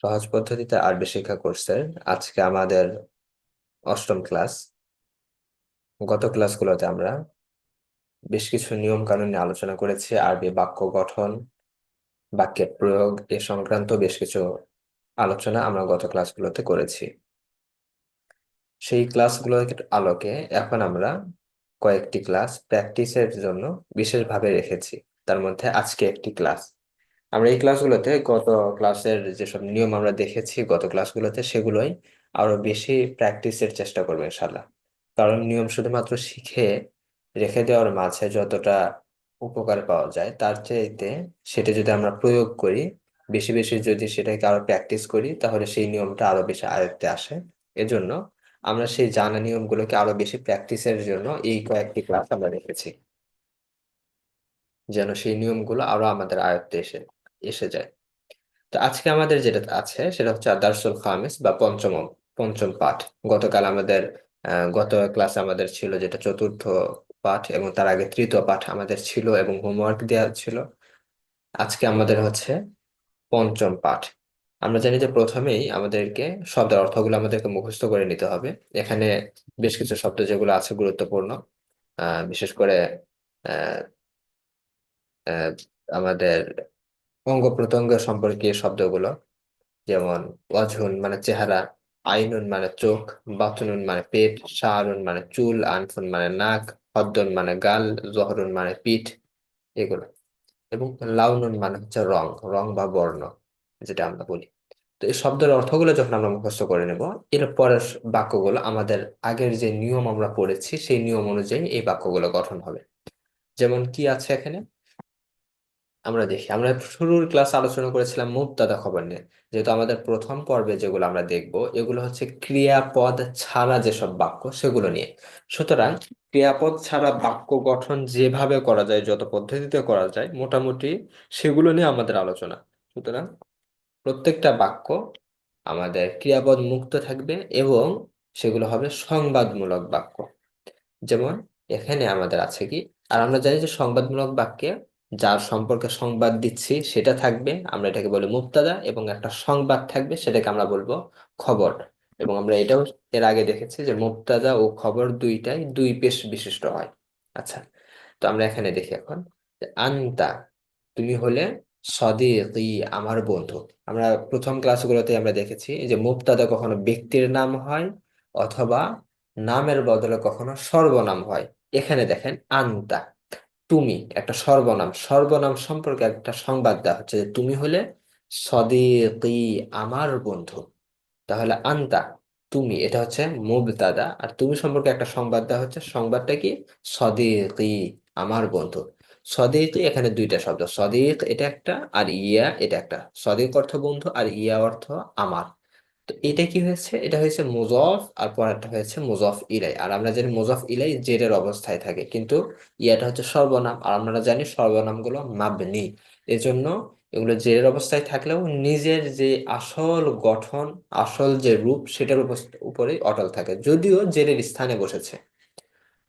সহজ পদ্ধতিতে আরবি শিক্ষা কোর্সের আজকে আমাদের অষ্টম ক্লাস। গত ক্লাসগুলোতে আমরা বেশ কিছু নিয়ম কানুন নিয়ে আলোচনা করেছি। আরবি বাক্য গঠন, বাক্যের প্রয়োগ এ সংক্রান্ত বেশ কিছু আলোচনা আমরা গত ক্লাসগুলোতে করেছি। সেই ক্লাসগুলোর আলোকে এখন আমরা কয়েকটি ক্লাস প্র্যাকটিসের জন্য বিশেষভাবে রেখেছি। তার মধ্যে আজকে একটি ক্লাস। আমরা এই ক্লাসগুলোতে গত ক্লাসের যেসব নিয়ম আমরা দেখেছি গত ক্লাসগুলোতে সেগুলোই আরো বেশি প্র্যাকটিসের চেষ্টা করবো ইনশাল্লাহ। কারণ নিয়ম শুধুমাত্র শিখে রেখে দেওয়ার মাঝে যতটা উপকার পাওয়া যায় তার চাইতে সেটা যদি আমরা প্রয়োগ করি, বেশি বেশি যদি সেটাকে আরো প্র্যাকটিস করি, তাহলে সেই নিয়মটা আরো বেশি আয়ত্তে আসে। এজন্য আমরা সেই জানা নিয়মগুলোকে আরো বেশি প্র্যাকটিসের জন্য এই কয়েকটি ক্লাস আমরা রেখেছি, যেন সেই নিয়মগুলো আরো আমাদের আয়ত্তে এসে এসে যায়। তো আজকে আমাদের যেটা আছে সেটা হচ্ছে আদারসুল খামিস বা পঞ্চম পাঠ। গতকাল আমাদের গত ক্লাসে আমাদের ছিল যেটা চতুর্থ পাঠ, এবং তার আগে তৃতীয় পাঠ আমাদের ছিল এবং হোমওয়ার্ক দেওয়া ছিল। আজকে আমাদের হচ্ছে পঞ্চম পাঠ। আমরা জানি যে প্রথমেই আমাদেরকে শব্দের অর্থগুলো আমাদেরকে মুখস্থ করে নিতে হবে। এখানে বেশ কিছু শব্দ যেগুলো আছে গুরুত্বপূর্ণ, বিশেষ করে আহ আহ, আমাদের অঙ্গ প্রত্যঙ্গ সম্পর্কে শব্দগুলো, যেমন ওয়াজহুন মানে চেহারা, আইনুন মানে চোখ, বাতুনুন মানে পেট, শাহরুন মানে চুল, আনফুন মানে নাক, হদ্দুন মানে গাল, জহরুন মানে পিঠ, এগুলো। এবং লাউনুন মানে হচ্ছে রং, রং বা বর্ণ যেটা আমরা বলি। তো এই শব্দের অর্থগুলো যখন আমরা মুখস্থ করে নেব, এর পরের বাক্যগুলো আমাদের আগের যে নিয়ম আমরা পড়েছি সেই নিয়ম অনুযায়ী এই বাক্যগুলো গঠন হবে। যেমন কি আছে এখানে আমরা দেখি। আমরা শুরুর ক্লাস আলোচনা করেছিলাম মুবতাদা খবর নিয়ে। যেহেতু আমাদের প্রথম পর্বে যেগুলো আমরা দেখব এগুলো হচ্ছে ক্রিয়াপদ ছাড়া যেসব বাক্য সেগুলো নিয়ে। সুতরাং ক্রিয়াপদ ছাড়া বাক্য গঠন যেভাবে করা যায়, যত পদ্ধতিতে করা যায় মোটামুটি সেগুলো নিয়ে আমাদের আলোচনা। সুতরাং প্রত্যেকটা বাক্য আমাদের ক্রিয়াপদ মুক্ত থাকবে এবং সেগুলো হবে সংবাদমূলক বাক্য। যেমন এখানে আমাদের আছে কি, আর আমরা জানি যে সংবাদমূলক বাক্যে যার সম্পর্কে সংবাদ দিচ্ছি সেটা থাকবে, আমরা এটাকে বলি মুবতাদা, এবং একটা সংবাদ থাকবে সেটাকে আমরা বলবো খবর। এবং আমরা এটাও এর আগে দেখেছি যে মুবতাদা ও খবর দুইটাই দুই পেশ বিশিষ্ট হয়। আচ্ছা, তো আমরা এখানে দেখি এখন যে আনতা, তুমি হলে সদিকি, আমার বন্ধু। আমরা প্রথম ক্লাসগুলোতে আমরা দেখেছি যে মুবতাদা কখনো ব্যক্তির নাম হয় অথবা নামের বদলে কখনো সর্বনাম হয়। এখানে দেখেন আনতা, তুমি একটা সর্বনাম, সর্বনাম সম্পর্কে একটা সংবাদ দেওয়া হচ্ছে যে তুমি হলে সদিকি, আমার বন্ধু। তাহলে আনতা, তুমি, এটা হচ্ছে মুবতাদা, আর তুমি সম্পর্কে একটা সংবাদ দেওয়া হচ্ছে, সংবাদটা কি? সদিকি, আমার বন্ধু। সদিক এখানে দুইটা শব্দ, সদিক এটা একটা আর ইয়া এটা একটা। সদিক অর্থ বন্ধু আর ইয়া অর্থ আমার। তো এটা কি হয়েছে, এটা হয়েছে মুজফ আর পরেরটা হয়েছে মুজফ ইলাই। আর আমরা জানি মুজফ ইলাই জেরের অবস্থায় থাকে, কিন্তু ইয়াটা হচ্ছে সর্বনাম, আর আমরা জানি সর্বনামগুলো মাবনি। এজন্য এগুলো জেরের অবস্থায় থাকলেও নিজের যে আসল গঠন, আসল যে রূপ সেটার উপরেই অটল থাকে, যদিও জেরের স্থানে বসেছে।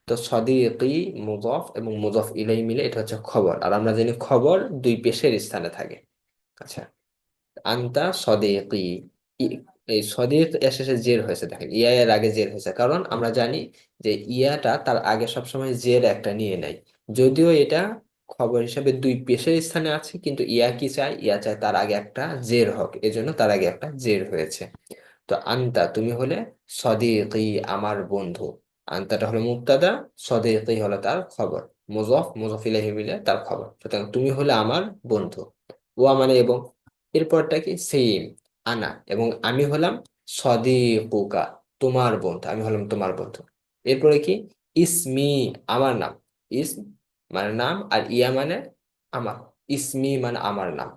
তো সদিকি, মুজফ এবং মুজফ ইলাই মিলে এটা হচ্ছে খবর, আর আমরা জানি খবর দুই পেশের স্থানে থাকে। আচ্ছা, আনতা সদিকি, এই সদিক এর শেষে জের হয়েছে, দেখেন ইয়া এর আগে জের হয়েছে, কারণ আমরা জানি যে ইয়াটা তার আগে সবসময় জের একটা নিয়ে নেয়। যদিও এটা খবর হিসাবে দুই পেশের স্থানে আছে, কিন্তু ইয়া কি চায়, ইয়া চায় তার আগে একটা জের হোক, এজন্য তার আগে একটা জের হয়েছে। তো আনতা, তুমি হলে সদিকি, আমার বন্ধু। আনতাটা হলো মুবতাদা, সদিকি হলো তার খবর, মুজফ ইলাইহি মিলে তার খবর। সুতরাং তুমি হলে আমার বন্ধু। ওয়া মানে এবং, এরপরটা কি সেম, আনা, এবং আমি হলাম সদিকুকা, তোমার বন্ধু, আমি হলাম তোমার বন্ধু। এরপরে কি, ইসমি, আমার নাম। ইসম মানে নাম, আর ইয়া মানে আমার। ইসমি মানে আমার নাম।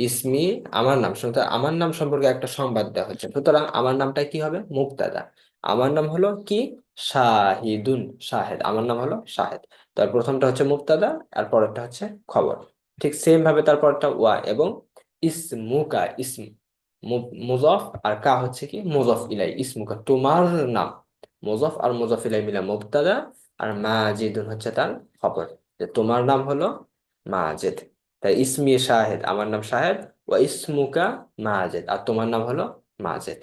ইসমি আমার নাম, সুতরাং আমার নাম সম্পর্কে একটা সংবাদ দেওয়া হচ্ছে, সুতরাং আমার নামটা কি হবে? মুবতাদা। আমার নাম হলো কি? শাহিদুন, শাহেদ, আমার নাম হলো শাহেদ। তার প্রথমটা হচ্ছে মুবতাদা আর পরেরটা হচ্ছে খবর। ঠিক সেম ভাবে তারপরটা ওয়া, এবং ইসমুকা, ইসম মুজফ, আর কা হচ্ছে কি? মুজফ ইলাই, ইসমুকা তোমার নাম। মুজফ আর মুজফ ইলাই মিলা মুবতাদা, আর মাজিদুন হচ্ছে তার খবর, যে তোমার নাম হলো মাজিদ। তাই ইসমি শাহেদ, আমার নাম শাহেদ। ওয়া ইসমুকা মাজেদ, আর তোমার নাম হলো মাজেদ।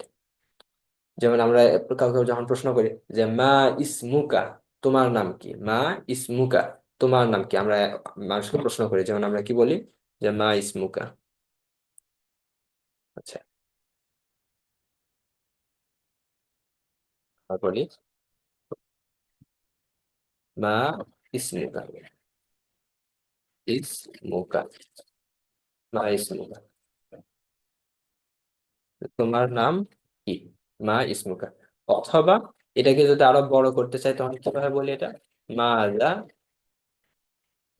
যেমন আমরা কাউকে যখন প্রশ্ন করি যে মা ইসমুকা, তোমার নাম কি, মা ইসমুকা, তোমার নাম কি, আমরা মানুষকে প্রশ্ন করি, যেমন আমরা কি বলি যে মা ইসমুকা। আচ্ছা, আর বলি মা ইসমুকা, ইসমুকা, মা ইসমুকা, তোমার নাম কি, মা ইসমুকা। অথবা এটাকে যদি আরো বড় করতে চাই তখন কিভাবে বলি এটা, মাজা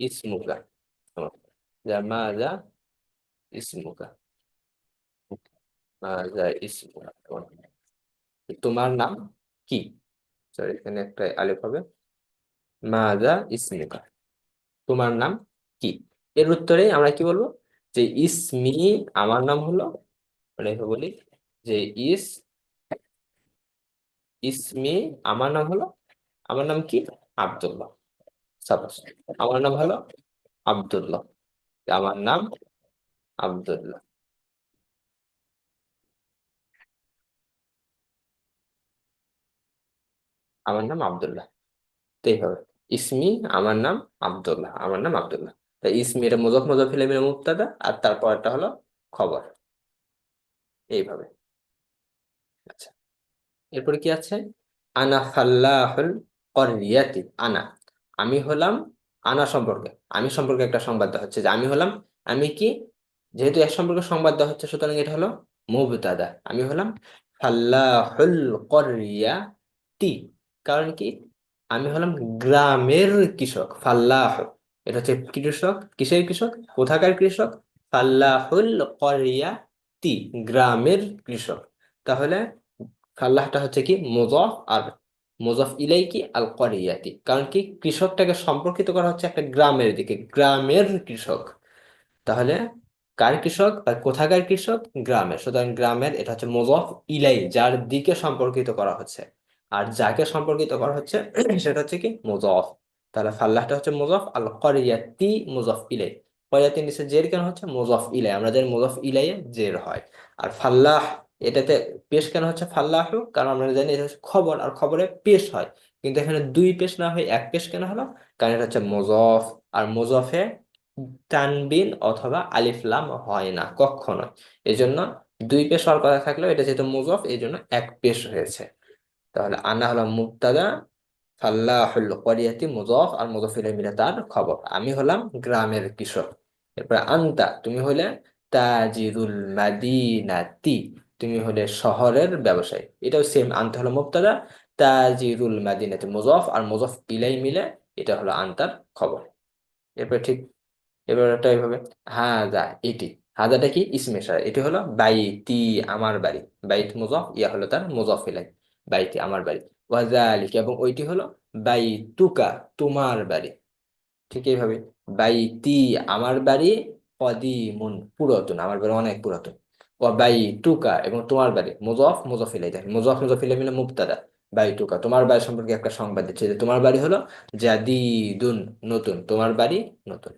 ইসমুকা, যা মাজা ইসমুকা, মাজা ইসমুকা, তোমার নাম কি, সরি এখানে একটা আলিফ হবে, মাজা ইসমুকা, তোমার নাম কি। এর উত্তরে আমরা কি বলবো যে ইসমি, আমার নাম হলো, মানে এভাবে বলি যে ইস ইসমি, আমার নাম হলো, আমার নাম কি, আব্দুল্লাহ। সাপোজ আমার নাম হলো আব্দুল্লাহ, আমার নাম আব্দুল্লাহ, আমার নাম আব্দুল্লাহ। তো এইভাবে ইসমি, আমার নাম আব্দুল্লাহ, আমার নাম আব্দুল্লাহ। তাই ইসমি এটা মুজফ মুজফ ইলাইহির মুবতাদা, আর তারপরটা হলো খবর, এইভাবে। আচ্ছা, এরপরে কি আছে, আনা ফাল্লাহুল করিয়াতি, আনা, আমি হলাম, আনা সম্পর্কে, আমি সম্পর্কে একটা সংবাদ দেওয়া হচ্ছে যে আমি হলাম, আমি কি, যেহেতু এক সম্পর্কে সংবাদ দেওয়া হচ্ছে সুতরাং এটা হলো মুবতাদা, আমি হলাম ফাল্লাহুল করিয়াতি। কারণ কি, আমি হলাম গ্রামের কৃষক, ফাল্লাহ, এটা হচ্ছে কৃষক, কিসের কৃষক, কোথাকার কৃষক, ফাল্লাহুল করিয়াতি, গ্রামের কৃষক। তাহলে ফাল্লাহটা হচ্ছে কি মুযাফ, আর মুযাফ ইলাইহি আল করিয়াতি, কারণ কি কৃষকটাকে সম্পর্কিত করা হচ্ছে একটা গ্রামের দিকে, গ্রামের কৃষক। তাহলে কার কৃষক বা কোথাকার কৃষক, গ্রামের, সুতরাং গ্রামের এটা হচ্ছে মুযাফ ইলাই, যার দিকে সম্পর্কিত করা হচ্ছে, আর যাকে সম্পর্কিত করা হচ্ছে সেটা হচ্ছে কি মুযাফ। তাহলে ফাল্লাহটা হচ্ছে মুযাফ, আল করিয়াতি মুযাফ ইলাই, করিয়াতির নিচে জের কেন হচ্ছে, মুযাফ ইলাই, আমরা জানি মুযাফ ইলাইয়ে জের হয়। আর ফাল্লাহ, এটাতে পেশ কেন হচ্ছে ফাল্লাহু, কারণ আমরা জানি এটা হচ্ছে খবর, আর খবরে পেশ হয়, কিন্তু এখানে দুই পেশ না হয় এক পেশ কেন হলো, কারণ এটা হচ্ছে মুযাফ, আর মুযাফে তানবিন অথবা আলিফ লাম হয় না কখনো। এই জন্য দুই পেশ হওয়ার কথা থাকলেও এটা যেহেতু মুযাফ এই জন্য এক পেশ হয়েছে। তাহলে আনা হলো মুবতাদা, ফাল্লাহুল করিয়াতি মুযাফ, আর মুযাফ ইলাইহি মিলে তার খবর, আমি হলাম গ্রামের কৃষক। এরপরে আনতা, তুমি হলে তাজিরুল মাদিনাতি, তুমি হলে শহরের ব্যবসায়ী। এটাও সেম, আনতা হলো মুবতাদা, তাজিরুল মাদিনাতি মুযাফ, আর মুযাফ ইলাইহি মিলে এটা হলো আনতার খবর। এরপর ঠিক, এবার এটা এইভাবে, হাজা এটি, হাজাটা কি ইসমে ইশারা, এটি হলো বাইতি, আমার বাড়ি, বাইত মুজাফ, ইয়া হলো তার মুজাফ ইলাইহি, বাইতি আমার বাড়ি। ওয়াজালিকা, এবং ওইটি হলো বাইতুকা, তোমার বাড়ি। ঠিক এইভাবে বাইতি, আমার বাড়ি, কদিমুন পুরাতন, আমার বাড়ি অনেক পুরাতন। ও বাইতুকা, এবং তোমার বাড়ি, মুজাফ মুজাফ ইলাইহি, দেখেন মুজাফ মুজাফ ইলাইহি মিলে মুবতাদা, বাইতুকা তোমার বাড়ি সম্পর্কে একটা সংবাদ দিচ্ছে যে তোমার বাড়ি হলো জাদিদুন, নতুন, তোমার বাড়ি নতুন।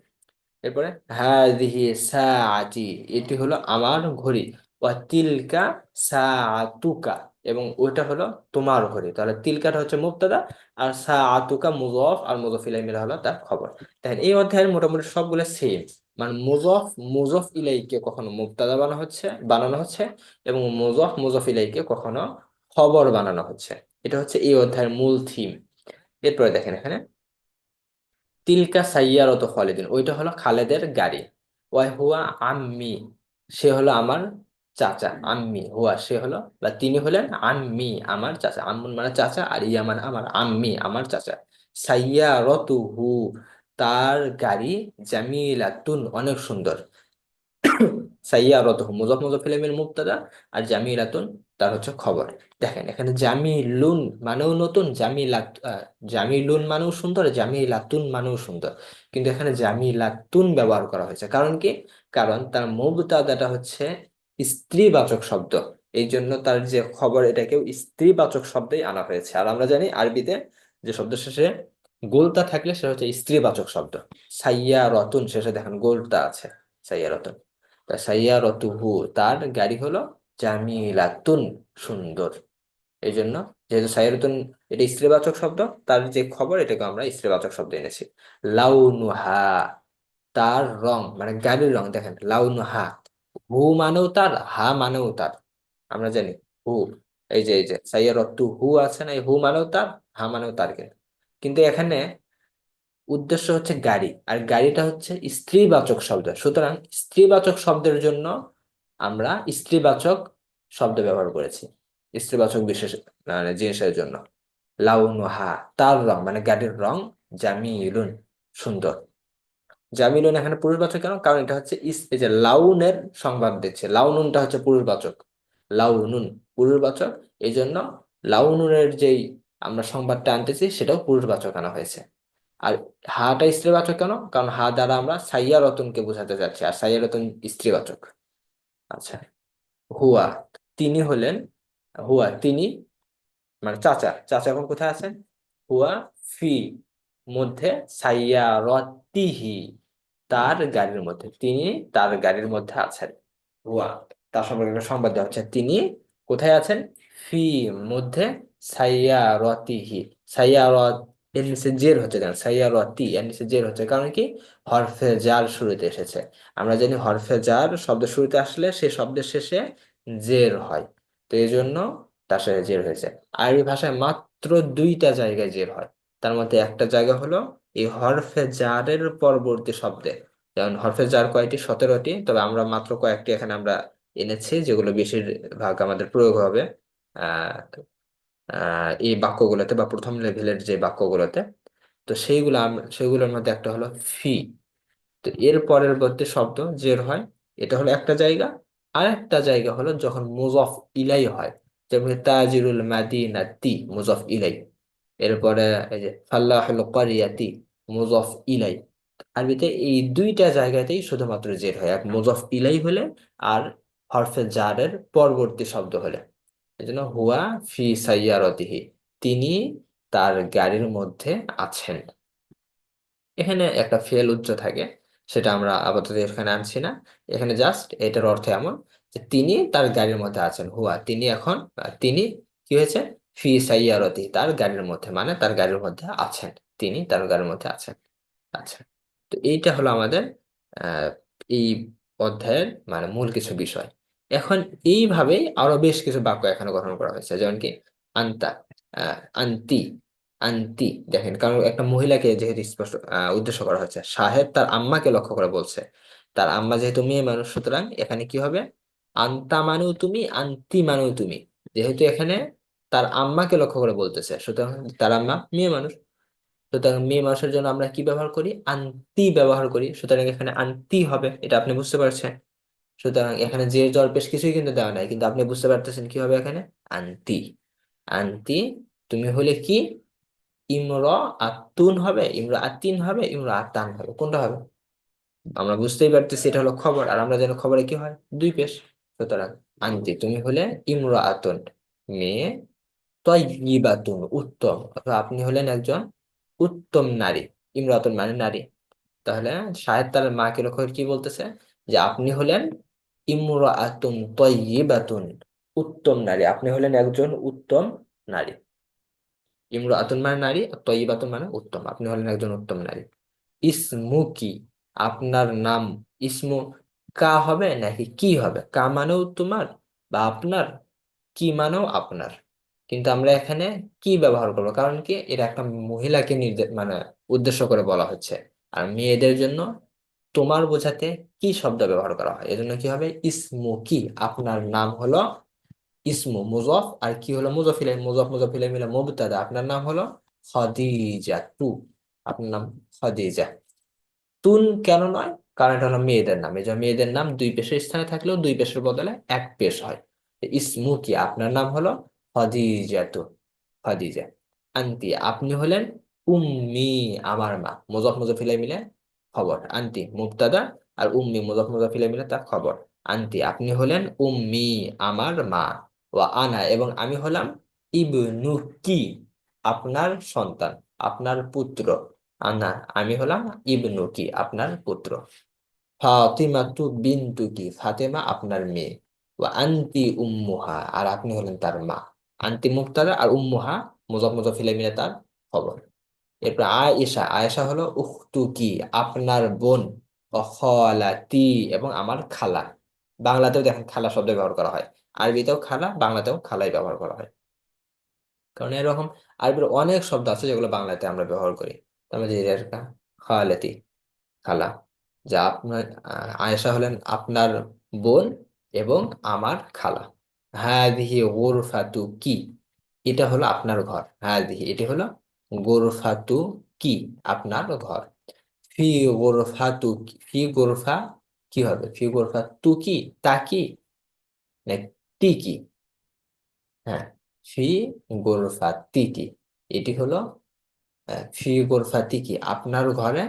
এরপরে হাদিহি সাআতি, এটি হলো আমার ঘড়ি, ওয়া তিলকা সাআতুকা, এবং ওইটা হলো তোমার ঘড়ি। তাহলে তিলকাটা হচ্ছে মুবতাদা, আর সাআতুকা মুযাফ, আর মুযাফ ইলাইহি মিলে হলো তার খবর। দেখেন এই অধ্যায়ের মোটামুটি সবগুলো সেম, মানে মুযাফ মুযাফ ইলাইহিকে কখনো মুবতাদা বানানো হচ্ছে এবং মুযাফ মুযাফ ইলাইহিকে কখনো খবর বানানো হচ্ছে। এটা হচ্ছে এই অধ্যায়ের মূল থিম। এরপরে দেখেন এখানে, তিলকা সাইয়ারত খালিদিন, ওইটা হলো খালেদের গাড়ি। ওয়াই হুয়া আম্মি, সে হলো আমার চাচা, আম্মি হুয়া সে হলো বা তিনি হলেন আম্মি আমার চাচা, আম্মুন মানে চাচা, আর ইয়া মানে আমার, আম্মি আমার চাচা। সাইয়ারতুহু, তার গাড়ি, জামিলাতুন অনেক সুন্দর, সাইয়ারতুহু মুযাফ মুযাফ ইলাইহি মিল মুবতাদা, আর জামিলাতুন তার হচ্ছে খবর। দেখেন এখানে জামিলুন মানেও নতুন, জামিলুন মানেও সুন্দর, জামিলাতুন মানেও সুন্দর, কিন্তু এখানে জামিলাতুন ব্যবহার করা হয়েছে কারণ কি, কারণ তার মুবতাদাটা হচ্ছে স্ত্রীবাচক শব্দ, এই জন্য তার যে খবর এটাকেও স্ত্রীবাচক শব্দেই আনা হয়েছে। আর আমরা জানি আরবিতে যে শব্দ শেষে গোলতা থাকলে সেটা হচ্ছে স্ত্রীবাচক শব্দ। সাইয়ারাতুন, শেষে দেখেন গোলতা আছে, সাইয়ারাতুন। তা সাইয়ারাতুহু, তার গাড়ি হলো জামিলাতুন, সুন্দর। এই জন্য, যেহেতু সাইয়ারাতুন এটা স্ত্রীবাচক শব্দ, তার যে খবর এটাকে আমরা স্ত্রীবাচক শব্দ এনেছি। লাউনুহা, তার রং, মানে গাড়ির রং দেখেন, লাউনুহা। হু মানেও তার, হা মানেও তার, আমরা জানি। হু, এই যে সাইয়ারাতু হু আছে না, এই হু মানেও তার, হা মানেও তার। কিন্তু কিন্তু এখানে উদ্দেশ্য হচ্ছে গাড়ি, আর গাড়িটা হচ্ছে স্ত্রীবাচক শব্দ, সুতরাং স্ত্রীবাচক শব্দের জন্য আমরা স্ত্রীবাচক শব্দ ব্যবহার করেছি, স্ত্রীবাচক বিশেষ মানে জিনিসের জন্য। লাউনুহা, তার রং মানে গাড়ির রং, জামিলুন, সুন্দর। জামিলুন এখানে পুরুষবাচক কেন? কারণ এটা হচ্ছে এই যে লাউনের সংবাদ দিচ্ছে, লাউনুনটা হচ্ছে পুরুষবাচক, লাউনুন পুরুষবাচক। এই জন্য লাউনুনের যেই আমরা সংবাদটা আনতেছি সেটাও পুরুষবাচক আনা হয়েছে। আর হাটা স্ত্রীবাচক কেন? কারণ হা দ্বারা আমরা সাইয়া রতনকে বোঝাতে যাচ্ছি, আর সাইয়া রতন স্ত্রীবাচক। আচ্ছা, হুয়া, তিনি হলেন, হুয়া তিনি, মানে চাচা, চাচা এখন কোথায় আছেন? হুয়া ফি, মধ্যে, সাইয়ারতিহি, তার গাড়ির মধ্যে, তিনি তার গাড়ির মধ্যে আছেন। হুয়া, তার সম্পর্কে একটা সংবাদ দেওয়া হচ্ছে, তিনি কোথায় আছেন? ফি, মধ্যে, সাইয়ারতিহি, সাইয়ারত, এর নিচে জের হচ্ছে কেন? সাইয়ারতি এর নিচে জের হচ্ছে কারণ কি? হরফে জার শুরুতে এসেছে। আমরা জানি হরফে জার শব্দ শুরুতে আসলে সে শব্দের শেষে জের হয়, তো এই জন্য তার সাথে জের হয়েছে। আরবি ভাষায় মাত্র দুইটা জায়গায় জের হয়, তার মধ্যে একটা জায়গা হলো এই হরফে জারের পরবর্তী শব্দে। যেমন হরফে জার কয়টি? 17টি, তবে আমরা মাত্র কয়েকটি এখানে আমরা এনেছি, যেগুলো বেশিরভাগ আমাদের প্রয়োগ হবে আহ এই বাক্যগুলোতে বা প্রথম লেভেলের যে বাক্যগুলোতে। তো সেইগুলোর মধ্যে একটা হলো ফি। তো এর পরবর্তী শব্দ জের হয়, এটা হলো একটা জায়গা। আর একটা জায়গা হলো যখন মুজফ ইলাই হয়, যেমন তাজিরুল মাদিনাতি, মুজফ ইলাই। এরপরে এই যে ফাল্লাহুল ক্বারিয়াতি, মুজফ ইলাই। আরবিতে এই দুইটা জায়গাতেই শুধুমাত্র জের হয়, এক মুজফ ইলাই হলে, আর হরফে জারের পরবর্তী শব্দ হলে। এই জন্য হুয়া ফি সাইয়ারতিহি, তিনি তার গাড়ির মধ্যে আছেন। এখানে একটা ফেল উচ্চ থাকে, সেটা আমরা আপাতত এখানে আনছি না। এখানে জাস্ট এটার অর্থ এমন যে তিনি তার গাড়ির মধ্যে আছেন, হুয়া তিনি এখন, তিনি কি হয়েছে? ফি সাইয়ারতি, তার গাড়ির মধ্যে, মানে তার গাড়ির মধ্যে আছেন, তিনি তার গাড়ির মধ্যে আছেন। আচ্ছা, তো এইটা হলো আমাদের আহ এই অধ্যায়ের মানে মূল কিছু বিষয়। এখন এইভাবে আরো বেশ কিছু বাক্য এখানে গঠন করা হয়েছে, যেমন কি আন্তা, আন্তি, আন্তি। দেখেন, কারণ একটা মহিলাকে যেহেতু স্পষ্ট উদ্দেশ্য করা হচ্ছে, শাহেদ তার আম্মাকে লক্ষ্য করে বলছে, তার আম্মা যেহেতু মেয়ে মানুষ, সুতরাং এখানে কি হবে? আন্তা মানেও তুমি, আন্তি মানেও তুমি। যেহেতু এখানে তার আম্মাকে লক্ষ্য করে বলতেছে, সুতরাং তার আম্মা মেয়ে মানুষ, সুতরাং মেয়ে মানুষের জন্য আমরা কি ব্যবহার করি? আন্তি ব্যবহার করি, সুতরাং এখানে আন্তি হবে, এটা আপনি বুঝতে পারছেন। সুতরাং এখানে যে জ্বর পেশ কিছুই কিন্তু দেওয়া নাই, কিন্তু আপনি বুঝতে পারতেছেন কি হবে এখানে? আন্তি, আন্তি, তুমি হলে কি? ইমর আতুন হবে, ইমর আতিন হবে, ইমর আতান হবে, কোনটা হবে? আমরা বুঝতেই পারতেছি এটা হলো খবর, আর আমরা জানি খবরে কি হয়? দুই পেশ। সুতরাং আন্তি, তুমি হলে ইমর আতুন, মেয়ে, তয়্যিবাতুন উত্তম, অথবা আপনি হলেন একজন উত্তম নারী। ইমরাতুন মানে নারী। তাহলে শাহেদ তার মাকে লক্ষ্য করে কি বলতেছে? যে আপনি হলেন ইমরাতুন তয়্যিবাতুন, উত্তম নারী, আপনি হলেন একজন উত্তম নারী। ইমরাতুন মানে নারী, আর তয়্যিবাতুন মানে উত্তম, আপনি হলেন একজন উত্তম নারী। ইসমু কি, আপনার নাম। ইসমু, কা হবে নাকি কি হবে? কা মানেও তোমার বা আপনার, কি মানেও আপনার। কিন্তু আমরা এখানে কি ব্যবহার করবো, কারণ কি এটা একটা মহিলাকে নির্দেশ মানে উদ্দেশ্য করে বলা হচ্ছে। আর মেয়েদের জন্য তোমার বোঝাতে কি শব্দ ব্যবহার করা হয়, এজন্য কি হবে? ইসমু কি, আপনার নাম হলো ইসমু মুজফ, আর কি হলো? মুজফিলাই, মুজফ মুজফিলাই মিলে মুবতাদা, আপনার নাম হলো খাদিজা তু, আপনার নাম খাদিজা। তুন কেন নয়? কারণ এটা হলো মেয়েদের নাম, এই যে মেয়েদের নাম দুই পেশের স্থানে থাকলেও দুই পেশের বদলে এক পেশ হয়। ইসমু কি, আপনার নাম হলো খাদিজা তু, খাদিজা। আন্তি, আপনি হলেন উম্মি, আমার মা। মুজফ মুজফিলাই মিলে খবর, আন্তি মুবতাদা, আর উম্মি মুজফ মুজফিলাই মিলে তার খবর। আন্তি, আপনি হলেন উম্মি, আমার মা। ওয়া আনা, এবং আমি হলাম ইবনুকি, আপনার সন্তান। আপনার পুত্র। আনা, আমি হলাম ইবনু কি, আপনার পুত্র। ফাতিমা তু বিন্তু কি, ফাতেমা আপনার মেয়ে। ওয়া আনতি উম্মুহা, আর আপনি হলেন তার মা। আনতি মুবতাদা আর উম্মুহা মুজাফ মুজাফ ইলাইহি মিলে তার খবর। এরপর আয়েশা, আয়েশা হলো উখতু কি, আপনার বোন। ও খালাতি, এবং আমার খালা। বাংলাতেও দেখেন খালা শব্দ ব্যবহার করা হয়, আরবিতেও খালা, বাংলাতেও খালাই ব্যবহার করা হয়। কারণ এরকম আরবির অনেক শব্দ আছে যেগুলো বাংলাতে আমরা ব্যবহার করি। তার মধ্যে এরকা খালাতি, খালা। যা আপনার আয়েশা হলেন আপনার বোন এবং আমার খালা। হাদিহি গুরফাতু কি, এটা হলো আপনার ঘর। হাদিহি, এটি হলো গুরফাতু কি, আপনার ঘর। ফি গুরফাতু ফি গুরফা কি হবে, ফি গুরফা তু কি, তা কি, না তি কি? হ্যাঁ, ফি গুরফা তি কি, এটি হলো ফি গোরফাতি কি, আপনার ঘরে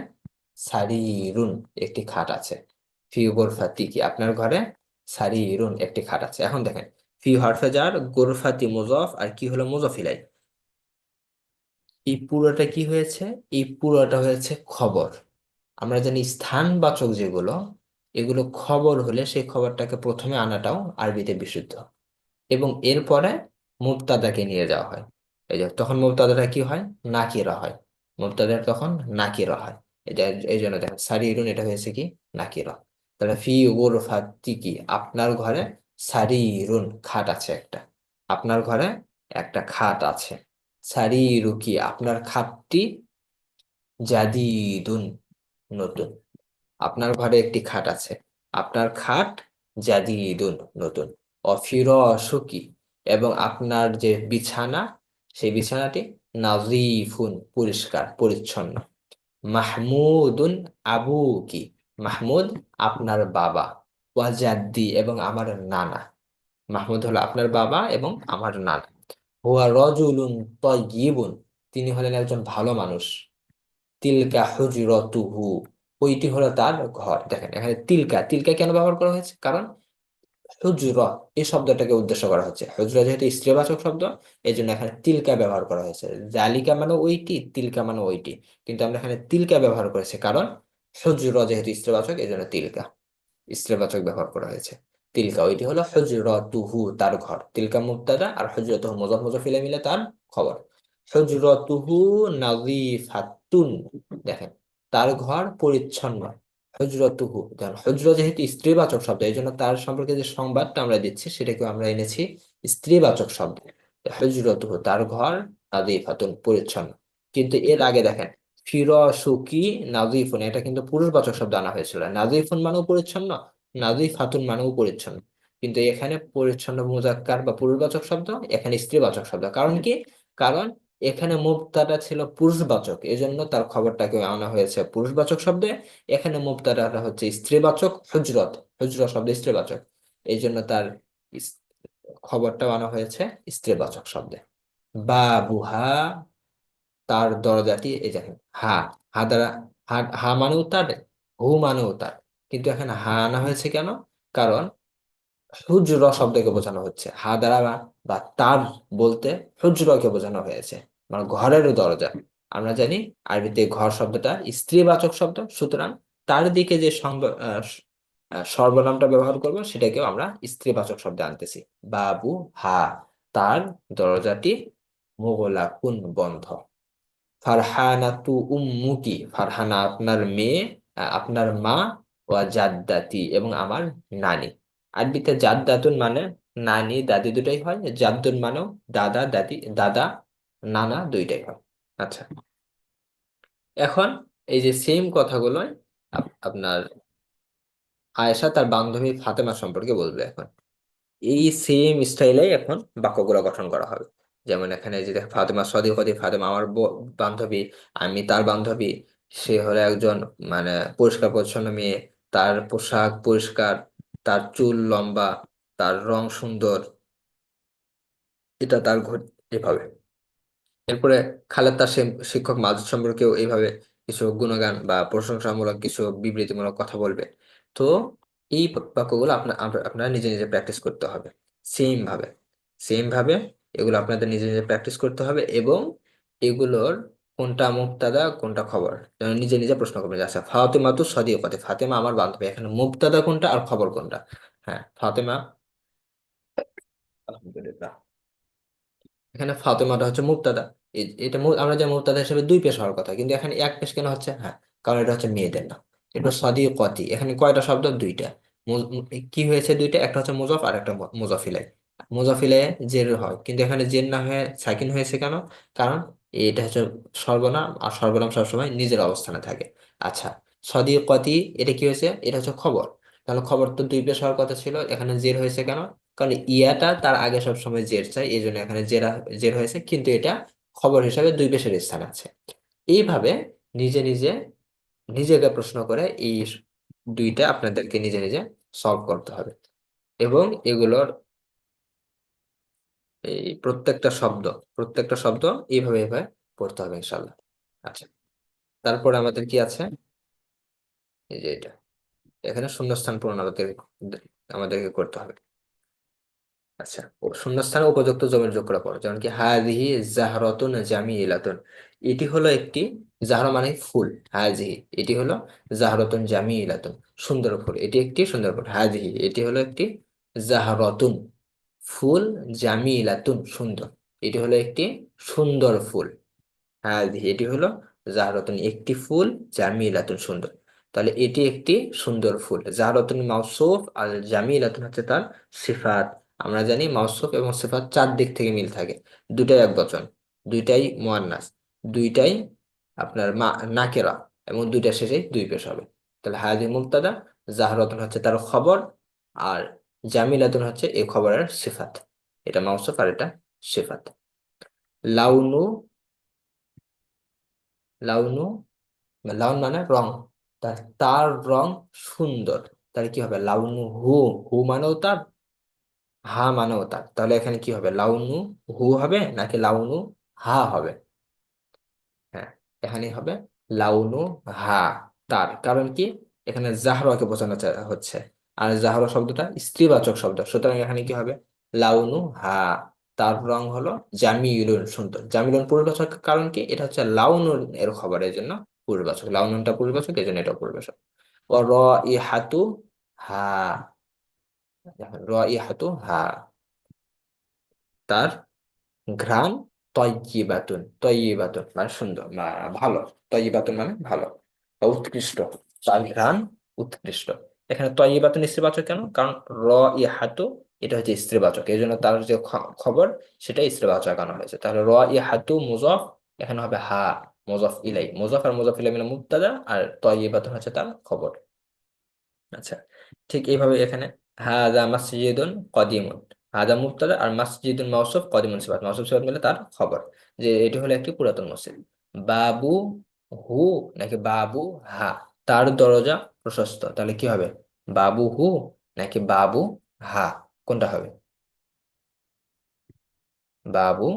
সারিরুন, একটি খাট আছে। ফি গোরফাতি কি, আপনার ঘরে সারিরুন, একটি খাট আছে। এখন দেখেন, ফি হরফে জার, গোরফাতি মুজফ, আর কি হলো মুজফ ইলাই। এই পুরোটা কি হয়েছে? এই পুরোটা হয়েছে খবর। আমরা জানি স্থানবাচক যেগুলো, এগুলো খবর হলে সেই খবরটাকে প্রথমে আনাটাও আরবিতে বিশুদ্ধ, এবং এরপরে মুবতাদাকে নিয়ে যাওয়া হয়। এই যে তখন মুবতাদাটা কি হয়, নাকিরা হয়। মুবতাদা তখন নাকিরা হয়। এটা এই জন্য দেখেন সারিরুন, এটা হয়েছে কি নাকিরা। তাহলে ফি গুরফাতি কি, আপনার ঘরে সারিরুন, খাট আছে একটা। আপনার ঘরে একটা খাট আছে। সারিরু কি, আপনার খাটটি জাদিদুন, নতুন। আপনার ঘরে একটি খাট আছে, আপনার খাট জাদিদুন, নতুন। অফিরশুকি, এবং আপনার যে বিছানা, সেই বিছানাটি নাজিফুন, পরিষ্কার পরিচ্ছন্ন। মাহমুদুন আবুকি, মাহমুদ আপনার বাবা। ওয়াজাদ্দি, এবং আমার নানা। মাহমুদ হলো আপনার বাবা এবং আমার নানা। হুয়া রজুলুন তয়্যিবুন, তিনি হলেন একজন ভালো মানুষ। তিলকা হুজরতুহু, ওইটি হলো তার ঘর। দেখেন এখানে তিলকা, তিলকা কেন ব্যবহার করা হয়েছে? কারণ হুজরা, এই শব্দটাকে উদ্দেশ্য করা হচ্ছে। হুজরা যেহেতু স্ত্রীবাচক শব্দ, এই জন্য এখানে তিলকা ব্যবহার করা হয়েছে। জালিকা মানে ওইটি, তিলকা মানে ওইটি, কিন্তু আমরা এখানে তিলকা ব্যবহার করেছি কারণ হুজরা যেহেতু স্ত্রীবাচক, এই জন্য তিলকা স্ত্রীবাচক ব্যবহার করা হয়েছে। তিলকা, ওইটি হলো হুজরাতুহু, তার ঘর। তিলকা মুবতাদা আর হুজরাতুহু মুজাফ মুজাফ ইলাইহি মিলে তার খবর। হুজরাতুহু নাযিফাতুন, দেখেন তার ঘর পরিচ্ছন্ন। হুজরাতুহু, দেখেন হুজরা যেহেতু স্ত্রীবাচক শব্দ, এই জন্য তার সম্পর্কে যে সংবাদটা আমরা দিচ্ছি সেটাকে আমরা এনেছি স্ত্রীবাচক শব্দ। হুজরাতুহু, তার ঘর নাযিফাতুন, পরিচ্ছন্ন। কিন্তু এর আগে দেখেন ফিরশুকি নাজিফুন, এটা কিন্তু পুরুষবাচক শব্দ আনা হয়েছিল। নাজিফুন মানেও পরিচ্ছন্ন, নাজিফাতুন মানেও পরিচ্ছন্ন। কিন্তু এখানে পরিচ্ছন্ন মুজাক্কার বা পুরুষবাচক শব্দ, এখানে স্ত্রীবাচক শব্দ। কারণ কি? কারণ এখানে মুবতাদা ছিল পুরুষবাচক, এজন্য তার খবরটাকে আনা হয়েছে পুরুষবাচক শব্দে। এখানে মুবতাদাটা হচ্ছে স্ত্রীবাচক, হুজরত, হুজরত শব্দ স্ত্রীবাচক, এই জন্য তার ইস- খবরটাও আনা হয়েছে স্ত্রীবাচক শব্দে। বাবুহা, তার দরজাটি, এই দেখেন হা, হা দ্বারা, হা, হা মানেও তার, হু মানেও তার, কিন্তু এখানে হা আনা হয়েছে কেন? কারণ হুজরা শব্দকে বোঝানো হচ্ছে, হা দ্বারা বা তার বলতে হুজরাকে বোঝানো হয়েছে, মানে ঘরের দরজা। আমরা জানি আরবিতে ঘর শব্দটা স্ত্রীবাচক শব্দ, সুতরাং তার দিকে যে সর্বনামটা ব্যবহার করব সেটাকেও আমরা স্ত্রীবাচক শব্দে আনতেছি। বাবু হা, তার দরজাটি মোগলাকুন, বন্ধ। ফারহানাতু উম্মুকি, ফারহানা আপনার মেয়ে, আপনার মা। ওয়া জাদ্দাতি, এবং আমার নানি। আরবিতে জাদ্দাতুন মানে নানি দাদি দুটাই হয়, জাদ্দুন মানেও দাদা দাদি, দাদা নানা দুইটাই হয়। আচ্ছা, এখন এই যে সেম কথাগুলো আপনার আয়েশা তার বান্ধবী ফাতেমা সম্পর্কে বলবে এখন। এই সেম স্টাইলে এখন বাক্যগুলো গঠন করা হবে। যেমন এখানে যে দেখো, ফাতেমা সদিকতি, ফাতেমা আমার বান্ধবী, আমি তার বান্ধবী। সে হলো একজন মানে পরিষ্কার পরিচ্ছন্ন মেয়ে, তার পোশাক পরিষ্কার, তার চুল লম্বা, তার রং সুন্দর, এটা তার ঘর, এভাবে। এরপরে খালেদ তার শিক্ষক মাজুদ সম্পর্কেও এইভাবে কিছু গুণগান বা প্রশংসামূলক কিছু বিবৃতিমূলক কথা বলবে। তো এই বাক্যগুলো আপনারা নিজে নিজে প্র্যাকটিস করতে হবে সেম ভাবে। সেম ভাবে এগুলো আপনাদের নিজে নিজে প্র্যাকটিস করতে হবে, এবং এগুলোর কোনটা মুবতাদা কোনটা খবর, যেন নিজে নিজে প্রশ্ন করবেন যে, আচ্ছা ফাতেমা তু সদিকতি, ফাতেমা আমার বান্ধবী, এখানে মুবতাদা কোনটা আর খবর কোনটা? হ্যাঁ ফাতেমা, আলহামদুলিল্লাহ, এখানে ফাতেমাটা হচ্ছে মুবতাদা। এটা আমরা যে মুবতাদা হিসেবে দুই পেশ হওয়ার কথা, কিন্তু এখানে এক পেশ কেন হচ্ছে? হ্যাঁ, কারণ এটা হচ্ছে মেয়েদের না। এটা সদিকতি, এখানে কয়টা শব্দ? দুইটা। কি হয়েছে দুইটা? একটা হচ্ছে মুজফ আর একটা মুজফিলে। মুজফিলে জের হয়, কিন্তু এখানে জের না হয়ে সাকিন হয়েছে কেন? কারণ এটা হচ্ছে সর্বনাম, আর সর্বনাম সবসময় নিজের অবস্থানে থাকে। আচ্ছা, সদিকতি, এটা কি হয়েছে? এটা হচ্ছে খবর। তাহলে খবর তো দুই পেশ হওয়ার কথা ছিল, এখানে জের হয়েছে কেন? কারণ ইয়াটা তার আগে সব সময় জের চাই, এই জন্য এখানে জের হয়েছে, কিন্তু এটা খবর হিসাবে দুই পেশের স্থান আছে। এইভাবে নিজে নিজে নিজেকে প্রশ্ন করে এই দুইটা আপনাদেরকে নিজে নিজে সলভ করতে হবে, এবং এগুলোর এই প্রত্যেকটা শব্দ এইভাবে এইভাবে পড়তে হবে ইনশাল্লাহ। আচ্ছা, তারপরে আমাদের কি আছে? এই যে এটা, এখানে শূন্যস্থান পূরণ আমাদেরকে করতে হবে। আচ্ছা, শূন্যস্থানে উপযুক্ত জমির যোগ করা পড়ো, যেমন কি হাজিহি জাহরাতুন জামিলাতুন, এটি হলো একটি, জাহরা মানে ফুল, হাজিহি এটি হলো জাহরাতুন জামিলাতুন, সুন্দর ফুল, এটি একটি সুন্দর ফুল। হাজিহি এটি হলো একটি জাহরাতুন ফুল, জামিলাতুন সুন্দর, এটি হলো একটি সুন্দর ফুল। হাদিহি এটি হলো জাহরাতুন একটি ফুল, জামিলাতুন সুন্দর। তাহলে এটি একটি সুন্দর ফুল, জাহরাতুন মাউসুফ আর জামিলাতুন হচ্ছে তার সিফাত। আমরা জানি মাউসুফ এবং সিফাত চার দিক থেকে মিল থাকে, দুটাই একবচন, দুইটাই মুয়ান্নাস, দুইটাই আপনার নাকেরা, এবং দুইটা শেষে দুই পেশ হবে। তাহলে হায়াদি মুবতাদা, জাহরাতুন হচ্ছে তার খবর, আর জামিলাতুন হচ্ছে এই খবরের সিফাত। এটা মাউসুফ আর এটা সিফাত। লাউনু, লাউনু, লাউন মানে রং, তার তার রং সুন্দর। তাহলে কি হবে? লাউনু হু, হু মানেও তার, হা মানেও তার। তাহলে এখানে কি হবে? লাউনু হু হবে নাকি লাউনু হা হবে? হ্যাঁ, এখানে হবে লাউনু হা, তার। কারণ কি? এখানে জাহরাকে বোঝানো হচ্ছে, আর জাহরা শব্দটা স্ত্রীবাচক শব্দ, সুতরাং এখানে কি হবে? লাউনু হা, তার রং হলো জামিলুন সুন্দর। জামিলুন পূর্ববাচক, কারণ কি? এটা হচ্ছে লাউনুন এর খবরের জন্য পূর্ববাচক, লাউনুনটা পূর্ববাচক, এই জন্য এটা পূর্ববাচক। ও র ই হাতু হা, দেখেন, র ই হাতু হা, তার ঘ্রাণ, তয়্যিবাতুন, তয়্যিবাতুন মানে সুন্দর, ভালো, তয়্যিবাতুন মানে ভালো বা উৎকৃষ্ট, তার ঘ্রাণ উৎকৃষ্ট। এখানে তয়্যিবাতুন স্ত্রীবাচক কেন? কারণ র ইহাতু এটা হচ্ছে স্ত্রীবাচক, এই জন্য তার যে খবর সেটা স্ত্রীবাচক আনা হয়েছে। তাহলে র ইহাতু মুজফ, এখানে হবে হা মুজফ ইলাই, মুজফ আর মুজফ ইলাই মিলে মুবতাদা, আর তয়্যিবাতুন হচ্ছে তার খবর। আচ্ছা, ঠিক এইভাবে এখানে হাদা মাসজিদুন কদিমুন, হাদা মুবতাদা আর মাসজিদুন মাউসুফ, কদিমুন সিফাত, মাউসুফ সিফাত মিলে তার খবর, যে এটি হলো একটি পুরাতন মসজিদ। বাবু হু নাকি বাবু হা, তার দরজা প্রশস্ত, তাহলে কি হবে? বাবু হু নাকি বাবু হা, কোনটা হবে? বাবু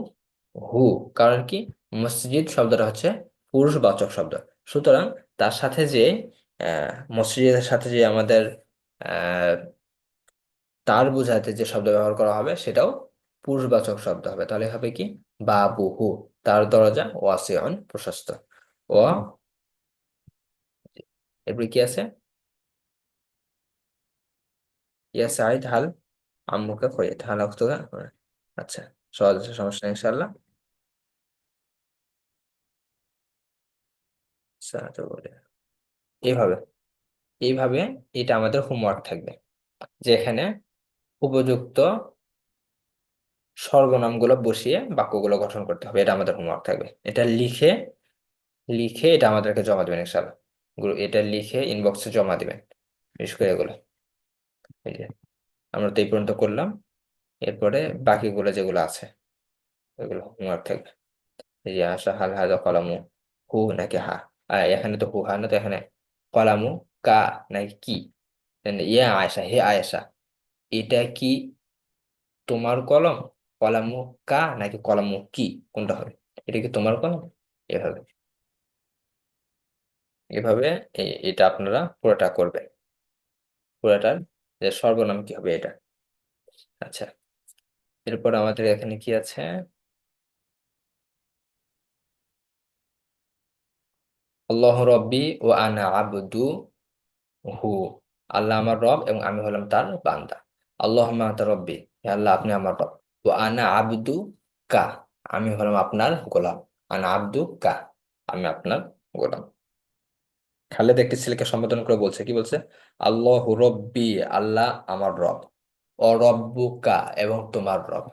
হু, কারণ কি? মসজিদ শব্দটা হচ্ছে পুরুষবাচক শব্দ, সুতরাং তার সাথে যে মসজিদের সাথে যে আমাদের তার বোঝাতে যে শব্দ ব্যবহার করা হবে সেটাও পুরুষবাচক শব্দ হবে। তাহলে হবে কি? বাবুহু, তার দরজা ওয়াসিউন প্রশস্ত। ও, এরপরে কি আছে? ইয়া সাইদ হাল আম্মুকে খইয়েত হাল অক্তগা। আচ্ছা, সহজ আছে, সমস্যা নেই ইনশাআল্লাহ। আচ্ছা, তো বলে এইভাবে, এইভাবে এটা আমাদের হোমওয়ার্ক থাকবে, যে এখানে উপযুক্ত সর্বনামগুলো বসিয়ে বাক্যগুলো গঠন করতে হবে, এটা আমাদের হোমওয়ার্ক থাকবে। এটা লিখে, লিখে এটা আমাদেরকে জমা দেবেন ইনশাআল্লাহ। এটা লিখে ইনবক্সে জমা দিবেন, বিশেষ করে এগুলো। এই যে আমরা তো এই পর্যন্ত করলাম, এরপরে বাকিগুলো যেগুলো আছে ওইগুলো হোমওয়ার্ক থাকবে। এই যে আশা হাল হাজা কলামু, হু নাকি হা, এখানে তো হু হা না, তো এখানে কলামু কা নাকি কি? ইয়া আয়েশা, হে আয়েশা, এটা কি তোমার কলম? কলামু কা নাকি কলামু কি, কোনটা হবে? এটা কি তোমার কলম? এভাবে, এভাবে এটা আপনারা পুরোটা করবেন, পুরোটার যে সর্বনাম কি হবে এটা। আচ্ছা, এরপর আমাদের এখানে কি আছে? আল্লাহ রব্বি ও আনা আবদু হু, আল্লাহ আমার রব এবং আমি হলাম তার বান্দা। আল্লাহুম্মা আনতা রব্বি, হে আল্লাহ আপনি আমার রব। ও আনা আবদু কা, আমি হলাম আপনার গোলাম। আনা আবদু কা, আমি আপনার গোলাম। খালেদ একটি ছেলেকে সম্বোধন করে বলছে, কি বলছে? আল্লাহ রব্বি, আল্লাহ আমার রব। ও রব্বুকা, এবং তোমার রব।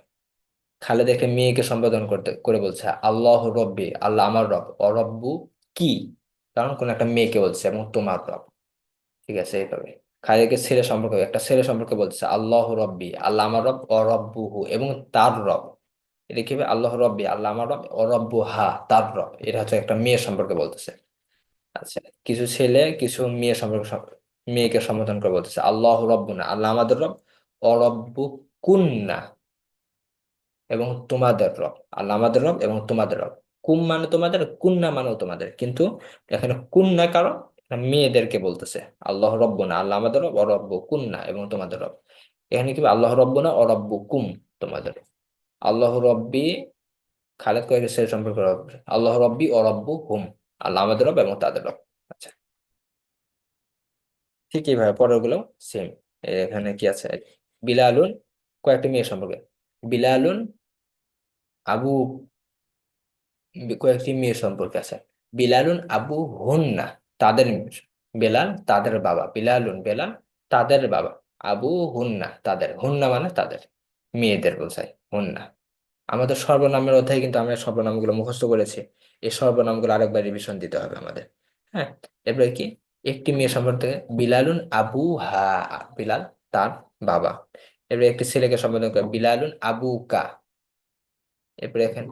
খালেদ একটি মেয়েকে সম্বোধন করতে করে বলছে, আল্লাহ রব্বি, আল্লাহ আমার রব। ও রব্বু কি, কারণ কোন একটা মেয়েকে বলছে, এবং তোমার রব। ঠিক আছে, এইভাবে। খালিদকে ছেলে সম্পর্কে, একটা ছেলে সম্পর্কে বলছে, আল্লাহ রব্বি, আল্লাহ আমার রব। ও রব্বুহু, এবং তার রব। এটা কি হবে? আল্লাহ রব্বি, আল্লাহ আমার রব। ও রব্বু হা, তার রব। এটা হচ্ছে একটা মেয়ে সম্পর্কে বলতেছে। আচ্ছা, কিছু ছেলে কিছু মেয়ে সম্পর্কে মেয়েকে সম্বোধন করে বলতেছে, আল্লাহ রব্বুনা, আল্লাহ আমাদের রব। ও রব্বু কুন্না, এবং তোমাদের রব। আল্লাহ আমাদের রব এবং তোমাদের রব। কুম মানে তোমাদের, কুন্না মানেও তোমাদের, কিন্তু এখানে কুন্না কারণ এটা মেয়েদেরকে বলতেছে। আল্লাহ রব্বুনা, আল্লাহ আমাদের রব। ও রব্বু কুন্না, এবং তোমাদের রব। এখানে কি আল্লাহ রব্বুনা ও রব্বু কুম, তোমাদের। আল্লাহ রব্বি, খালেদ কয়েক ছেলে সম্পর্কে আল্লাহ রব্বি ও রব্বু হুম, আল্লাহ আমাদের রব এবং তাদের রব। আচ্ছা, ঠিক এইভাবে পরের গুলো সেম। এখানে কি আছে? বিলালুন, কয়েকটি মেয়ে সম্পর্কে। বিলালুন আবু, কয়েকটি মেয়ে সম্পর্কে আছে। বিলালুন আবু হুন্না, তাদের মেয়ে। বেলাল তাদের বাবা। বিলালুন, বেলাল তাদের বাবা। আবু হুন্না, তাদের। হুন্না মানে তাদের, মেয়েদের বোঝায় হুন্না। আমাদের সর্বনামের অধ্যায়ে কিন্তু আমরা সর্বনামগুলো মুখস্থ করেছি। এই সর্বনামগুলো আরেকবার রিভিশন দিতে হবে আমাদের। হ্যাঁ, এরপরে কি? একটি মেয়ে সম্পর্কে, বিলালুন আবু হা, বিলাল তার বাবা। এরপরে একটি ছেলেকে সম্বোধন করে, বিলালুন আবু কা। এরপরে এখানে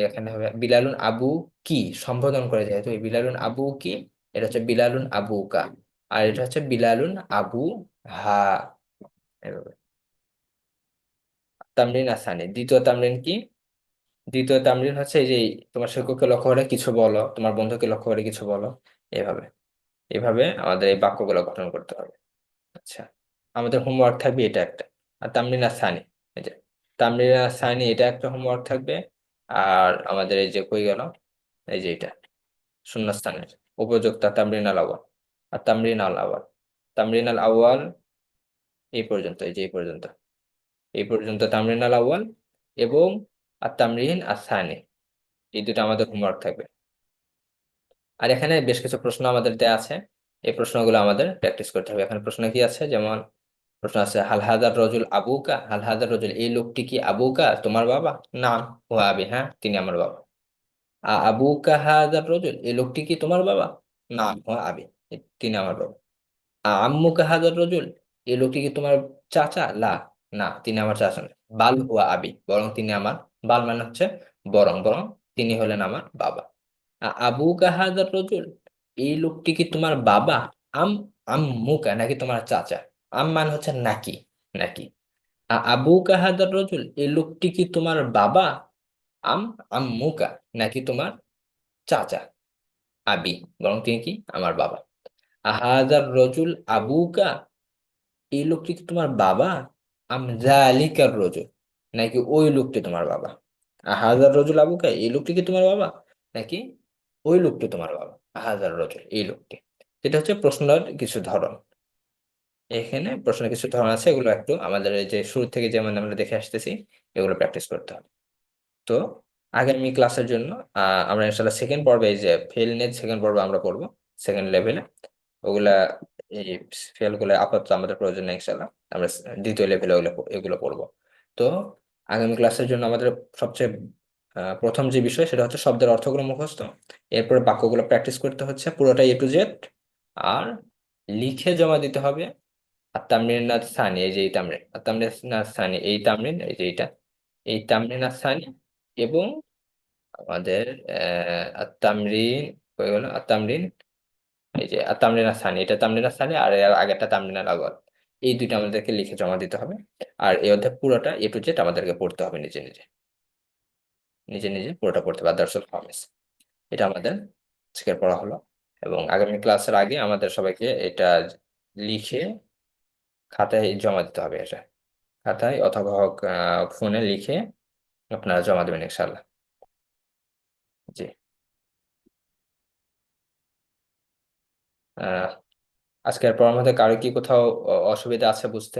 এখানে হবে বিলালুন আবু কি, সম্বোধন করে, যেহেতু এই বিলালুন আবু কি, এটা হচ্ছে বিলালুন আবু কা। আর এটা হচ্ছে বিলালুন আবু হা। এভাবে। তামরিন আসানি, দ্বিতীয় তামরিন কি? দ্বিতীয় তামরিন হচ্ছে এই যে, তোমার শিক্ষককে লক্ষ্য করে কিছু বলো, তোমার বন্ধুকে লক্ষ্য করে কিছু বলো। এভাবে, এভাবে আমাদের এই বাক্যগুলো গঠন করতে হবে। আচ্ছা, আমাদের হোমওয়ার্ক থাকবে এটা একটা। আর তামরিন আসানি, এই যে তামরিন আসানি, এটা একটা হোমওয়ার্ক থাকবে। আর আমাদের এই যে কই গেল, এই যে এটা শূন্যস্থানের উপযোক্তা তামরিন আল আউয়াল। আর তামরিন আল আউয়াল, তামরিন আল আউয়াল এই পর্যন্ত, এই যে এই পর্যন্ত, এই পর্যন্ত তামরিন আল আউয়াল এবং আর তামরিন আসানি, এই দুটো আমাদের হোমওয়ার্ক থাকবে। আর এখানে বেশ কিছু প্রশ্ন আমাদের দেয়া আছে। এই প্রশ্নগুলো আমাদের প্র্যাকটিস করতে হবে। এখানে প্রশ্ন কি আছে? যেমন প্রশ্ন আছে, হাল হাদার রজুল আবুকা, হাল হাদার রজুল, এই লোকটি কি আবুকা, তোমার বাবা? না, ও আবি, হ্যাঁ তিনি আমার বাবা। আবুকা হাদার রজুল, এই লোকটি কি তোমার বাবা? না, ও আবি, তিনি আমার বাবা। আম্মুকা হাদার রজুল, এই লোকটি কি তোমার চাচা? লা, না তিনি আমার চাচা না। বাল হুয়া আবি, বরং তিনি আমার, বাল মানে হচ্ছে বরং, বরং তিনি হলেন আমার বাবা। আবু কাহাদার রজুল, এই লোকটি কি তোমার বাবা? আম আম্মুকা, নাকি তোমার চাচা? আম মানে হচ্ছে নাকি, নাকি। আবু কাহাদার রজুল, এই লোকটি কি তোমার বাবা? আম আম্মুকা, নাকি তোমার চাচা? আবি, বরং তিনি কি আমার বাবা। আহাদার রজুল আবুকা, এই লোকটি কি তোমার বাবা? আম জালিকার রজুল, নাকি ওই লোকটি তোমার বাবা। আহাজার রজুল আবুকা, এই লোকটি কি তোমার বাবা, নাকি ওই লোকটি তোমার বাবা। আহাজার রজুল, এই লোকটি। এটা হচ্ছে প্রশ্নের কিছু ধরন। এখানে প্রশ্নের কিছু ধরন আছে, এগুলো একটু আমাদের এই যে শুরু থেকে যেমন আমরা দেখে আসতেছি, এগুলো প্র্যাকটিস করতে হবে। তো আগামী ক্লাসের জন্য আমরা ইনশাল্লাহ সেকেন্ড পর্বে, এই যে ফেল নেট সেকেন্ড পর্ব আমরা পড়বো, সেকেন্ড লেভেলে। ওগুলা, এই ফেল গুলো আপাতত আমাদের প্রয়োজন নেই ইনশাল্লাহ। আমরা দ্বিতীয় লেভেলে ওগুলো এগুলো পড়বো। তো আগামী ক্লাসের জন্য আমাদের সবচেয়ে প্রথম যে বিষয়, সেটা হচ্ছে শব্দের অর্থগুলো মুখস্থ। এরপরে বাক্যগুলো প্র্যাকটিস করতে হচ্ছে পুরোটাই A to Z। আর লিখে জমা দিতে হবে। আর তামরিন সানি, এই যে এই তামরিন, আর তামরিন সানি, এই তামরিন, এই যে এইটা, এই তামরিন সানি। এবং আমাদের তামরিন হয়ে গেল, আর তামরিন, এই যে আর তামরিন সানি, এটা তামরিন সানি, আর এর আগেরটা তামরিন আগল। এই দুইটা আমাদেরকে লিখে জমা দিতে হবে। আর এই অধ্যায় পুরোটা A to Z আমাদেরকে পড়তে হবে নিজে নিজে, নিজে নিজে পুরোটা পড়তে হবে। আদার্সুল খামিস, এটা আমাদের আজকের পড়া হলো। এবং আগামী ক্লাসের আগে আমাদের সবাইকে এটা লিখে খাতায় জমা দিতে হবে। এটা খাতায় অথবা হোক ফোনে লিখে আপনারা জমা দেবেন ইনশাল্লাহ। জি। আহ আজকের পড়ার মধ্যে কারো কি কোথাও অসুবিধা আছে বুঝতে?